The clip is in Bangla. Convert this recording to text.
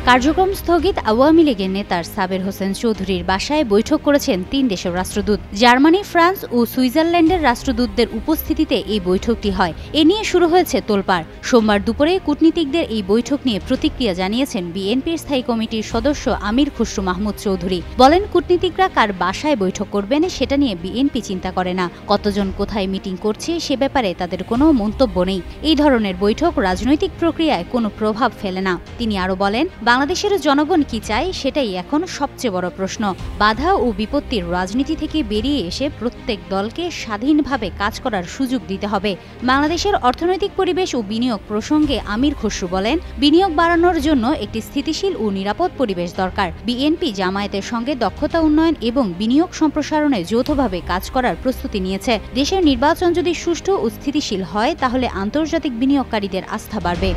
কার্যক্রম স্থগিত আওয়ামী লীগের নেতার সাবের হোসেন চৌধুরীর বাসায় বৈঠক করেছেন ৩ দেশের রাষ্ট্রদূত। জার্মানি, ফ্রান্স ও সুইজারল্যান্ডের রাষ্ট্রদূতদের উপস্থিতিতে এই বৈঠকটি হয়। এ নিয়ে শুরু হয়েছে তোলপাড়। সোমবার দুপুরে কূটনীতিকদের এই বৈঠক নিয়ে প্রতিক্রিয়া জানিয়েছেন বিএনপির স্থায়ী কমিটির সদস্য আমির খসরু মাহমুদ চৌধুরী। বলেন, কূটনীতিকরা কার বাসায় বৈঠক করবেন সেটা নিয়ে বিএনপি চিন্তা করে না। কতজন কোথায় মিটিং করছে সে ব্যাপারে তাদের কোনো মন্তব্য নেই। এই ধরনের বৈঠক রাজনৈতিক প্রক্রিয়ায় কোনো প্রভাব ফেলে না। তিনি আরও বলেন, বাংলাদেশের জনগণ কি চায় সেটাই এখন সবচেয়ে বড় প্রশ্ন। বাধা ও বিপত্তির রাজনীতি থেকে বেরিয়ে এসে প্রত্যেক দলকে স্বাধীনভাবে কাজ করার সুযোগ দিতে হবে। বাংলাদেশের অর্থনৈতিক পরিবেশ ও বিনিয়োগ প্রসঙ্গে আমির খসরু বলেন, বিনিয়োগ বাড়ানোর জন্য একটি স্থিতিশীল ও নিরাপদ পরিবেশ দরকার। বিএনপি জামায়াতের সঙ্গে দক্ষতা উন্নয়ন এবং বিনিয়োগ সম্প্রসারণে যৌথভাবে কাজ করার প্রস্তুতি নিয়েছে। দেশের নির্বাচন যদি সুষ্ঠু ও স্থিতিশীল হয় তাহলে আন্তর্জাতিক বিনিয়োগকারীদের আস্থা বাড়বে।